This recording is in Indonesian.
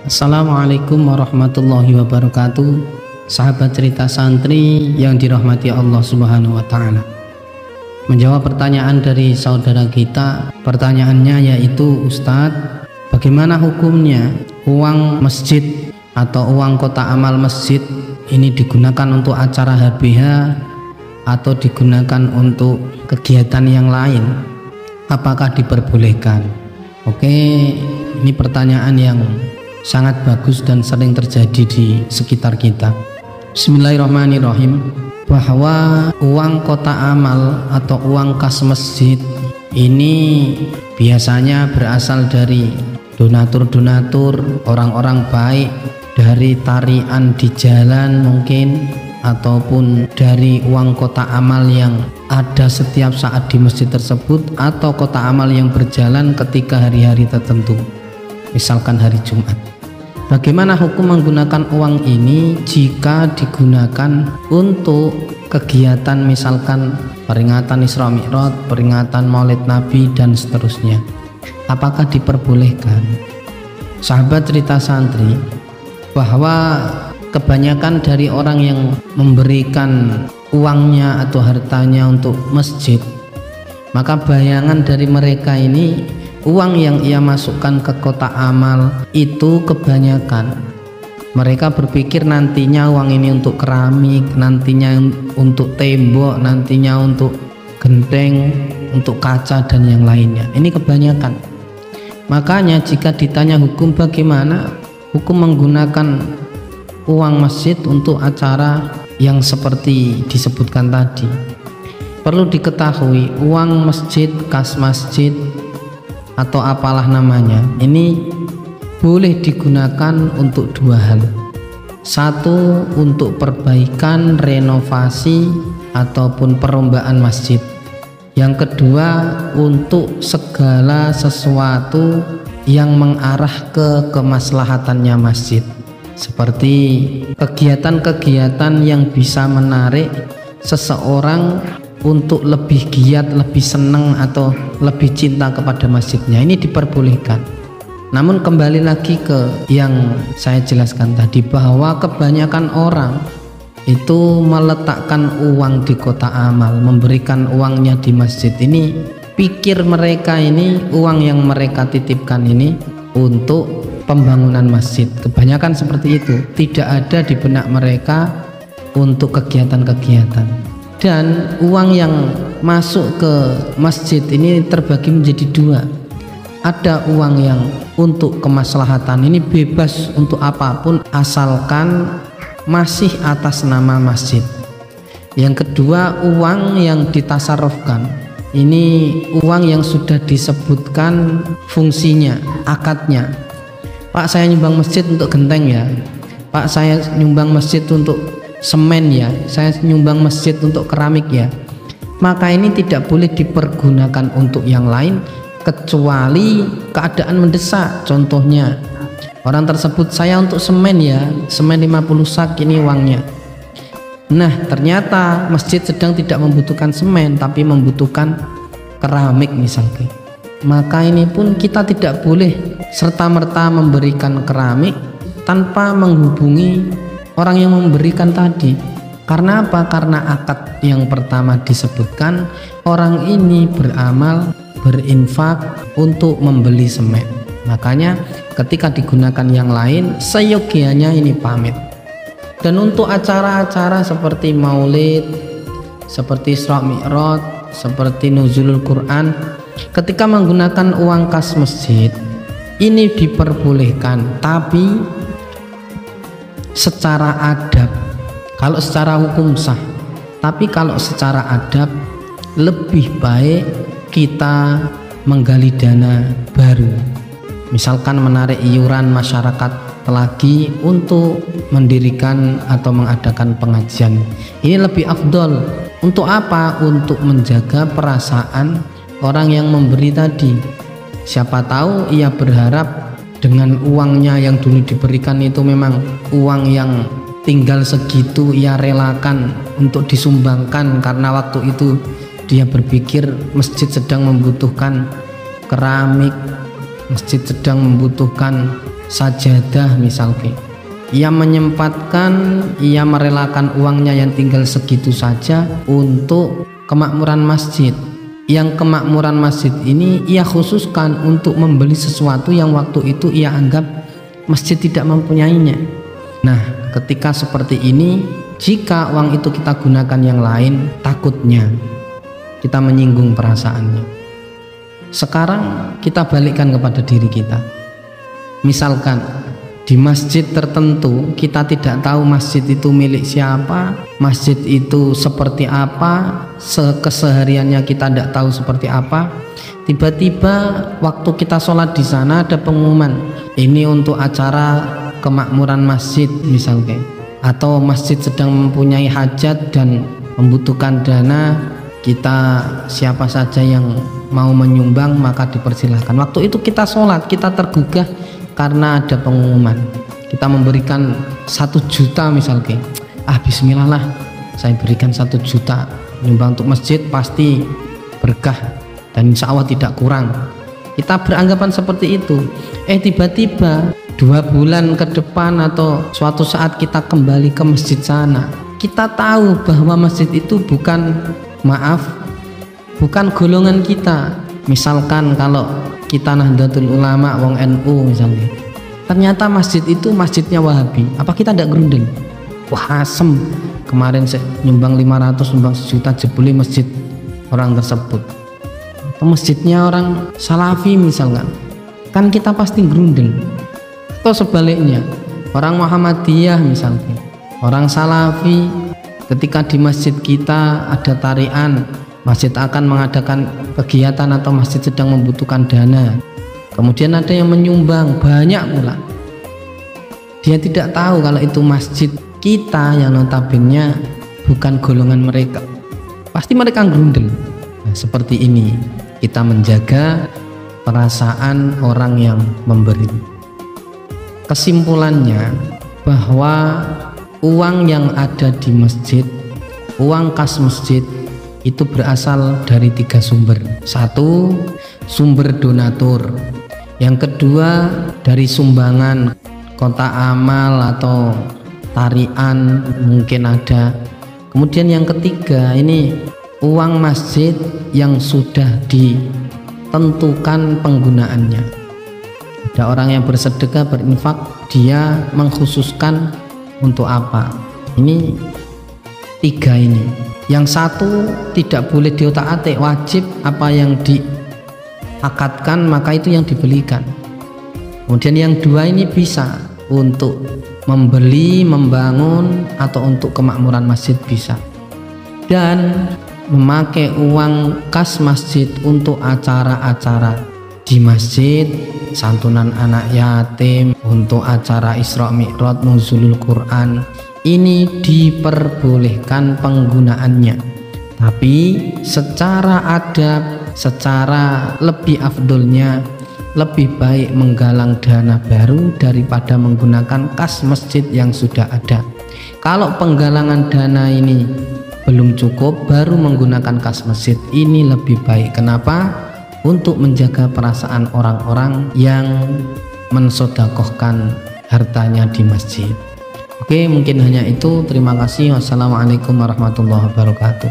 Assalamualaikum warahmatullahi wabarakatuh. Sahabat cerita santri yang dirahmati Allah Subhanahu wa Ta'ala, menjawab pertanyaan dari saudara kita. Pertanyaannya yaitu, Ustadz, bagaimana hukumnya uang masjid atau uang kotak amal masjid ini digunakan untuk acara HBH atau digunakan untuk kegiatan yang lain? Apakah diperbolehkan? Oke, ini pertanyaan yang sangat bagus dan sering terjadi di sekitar kita. Bismillahirrahmanirrahim. Bahwa uang kotak amal atau uang kas masjid ini biasanya berasal dari donatur-donatur, orang-orang baik, dari tarian di jalan mungkin, ataupun dari uang kotak amal yang ada setiap saat di masjid tersebut, atau kotak amal yang berjalan ketika hari-hari tertentu, misalkan hari Jumat. Bagaimana hukum menggunakan uang ini jika digunakan untuk kegiatan misalkan peringatan Isra Mi'raj, peringatan Maulid Nabi dan seterusnya? Apakah diperbolehkan? Sahabat cerita santri, bahwa kebanyakan dari orang yang memberikan uangnya atau hartanya untuk masjid, maka bayangan dari mereka ini, uang yang ia masukkan ke kotak amal itu kebanyakan mereka berpikir nantinya uang ini untuk keramik, nantinya untuk tembok, nantinya untuk genteng, untuk kaca dan yang lainnya. Ini kebanyakan. Makanya jika ditanya hukum bagaimana hukum menggunakan uang masjid untuk acara yang seperti disebutkan tadi, perlu diketahui uang masjid, kas masjid atau apalah namanya, ini boleh digunakan untuk dua hal. Satu, untuk perbaikan, renovasi ataupun perlombaan masjid. Yang kedua, untuk segala sesuatu yang mengarah ke kemaslahatannya masjid, seperti kegiatan-kegiatan yang bisa menarik seseorang untuk lebih giat, lebih senang atau lebih cinta kepada masjidnya. Ini diperbolehkan. Namun kembali lagi ke yang saya jelaskan tadi, bahwa kebanyakan orang itu meletakkan uang di kotak amal, memberikan uangnya di masjid. Ini pikir mereka ini uang yang mereka titipkan ini untuk pembangunan masjid. Kebanyakan seperti itu, tidak ada di benak mereka untuk kegiatan-kegiatan. Dan uang yang masuk ke masjid ini terbagi menjadi dua. Ada uang yang untuk kemaslahatan, ini bebas untuk apapun asalkan masih atas nama masjid. Yang kedua, uang yang ditasarrufkan, ini uang yang sudah disebutkan fungsinya, akadnya. Pak, saya nyumbang masjid untuk genteng ya, Pak, saya nyumbang masjid untuk semen ya, saya nyumbang masjid untuk keramik ya. Maka ini tidak boleh dipergunakan untuk yang lain kecuali keadaan mendesak. Contohnya, orang tersebut, saya untuk semen ya, semen 50 sak ini uangnya. Nah, ternyata masjid sedang tidak membutuhkan semen tapi membutuhkan keramik misalnya. Maka ini pun kita tidak boleh serta-merta memberikan keramik tanpa menghubungi orang yang memberikan tadi. Karena apa? Karena akad yang pertama disebutkan orang ini beramal, berinfak untuk membeli semen. Makanya ketika digunakan yang lain, seyogianya ini pamit. Dan untuk acara-acara seperti maulid, seperti Isra Mi'raj, seperti nuzulul Quran, ketika menggunakan uang kas masjid ini diperbolehkan, tapi secara adab. Kalau secara hukum sah, tapi kalau secara adab lebih baik kita menggali dana baru, misalkan menarik iuran masyarakat lagi untuk mendirikan atau mengadakan pengajian. Ini lebih afdol. Untuk apa? Untuk menjaga perasaan orang yang memberi tadi. Siapa tahu ia berharap dengan uangnya yang dulu diberikan itu memang uang yang tinggal segitu ia relakan untuk disumbangkan karena waktu itu dia berpikir masjid sedang membutuhkan keramik, masjid sedang membutuhkan sajadah misalnya, ia menyempatkan, ia merelakan uangnya yang tinggal segitu saja untuk kemakmuran masjid. Yang kemakmuran masjid ini ia khususkan untuk membeli sesuatu yang waktu itu ia anggap masjid tidak mempunyainya. Nah, ketika seperti ini, jika uang itu kita gunakan yang lain, takutnya kita menyinggung perasaannya. Sekarang kita balikkan kepada diri kita. Misalkan di masjid tertentu kita tidak tahu masjid itu milik siapa, masjid itu seperti apa, kesehariannya kita tidak tahu seperti apa. Tiba-tiba waktu kita sholat di sana ada pengumuman, ini untuk acara kemakmuran masjid misalnya, atau masjid sedang mempunyai hajat dan membutuhkan dana, kita siapa saja yang mau menyumbang maka dipersilahkan. Waktu itu kita sholat, kita tergugah karena ada pengumuman, kita memberikan 1 juta misalnya, bismillah lah, saya berikan 1 juta menyumbang untuk masjid, pasti berkah dan insya Allah tidak kurang. Kita beranggapan seperti itu. Tiba-tiba 2 bulan ke depan atau suatu saat kita kembali ke masjid sana, kita tahu bahwa masjid itu bukan golongan kita. Misalkan kalau kita Nahdlatul Ulama, wong NU misalnya, ternyata masjid itu masjidnya Wahabi, apa kita tidak gerundeng? Wah, asem, kemarin saya nyumbang 500, nyumbang 1 juta, jebuli masjid orang tersebut, atau masjidnya orang Salafi misalkan, kan kita pasti gerundeng. Atau sebaliknya, orang Muhammadiyah misalnya, orang Salafi, ketika di masjid kita ada tarian, masjid akan mengadakan kegiatan atau masjid sedang membutuhkan dana, kemudian ada yang menyumbang banyak pula, dia tidak tahu kalau itu masjid kita yang notabene bukan golongan mereka, pasti mereka gerundeng. Nah, seperti ini kita menjaga perasaan orang yang memberi. Kesimpulannya bahwa uang yang ada di masjid, uang kas masjid itu berasal dari 3 sumber. 1, sumber donatur. Yang kedua, dari sumbangan kotak amal atau tarian mungkin ada. Kemudian yang ketiga, ini uang masjid yang sudah ditentukan penggunaannya. Ada orang yang bersedekah, berinfak, dia mengkhususkan untuk apa. Ini 3 ini. Yang 1 tidak boleh diotak-atik, wajib apa yang diakadkan maka itu yang dibelikan. Kemudian yang 2 ini bisa untuk membeli, membangun, atau untuk kemakmuran masjid bisa. Dan memakai uang kas masjid untuk acara-acara di masjid, santunan anak yatim, untuk acara Isra Mi'raj, nuzulul Quran, ini diperbolehkan penggunaannya, tapi secara adab, secara lebih afdolnya, lebih baik menggalang dana baru daripada menggunakan kas masjid yang sudah ada. Kalau penggalangan dana ini belum cukup, baru menggunakan kas masjid, ini lebih baik. Kenapa? Untuk menjaga perasaan orang-orang yang mensodakohkan hartanya di masjid. Oke, mungkin hanya itu. Terima kasih. Wassalamualaikum warahmatullahi wabarakatuh.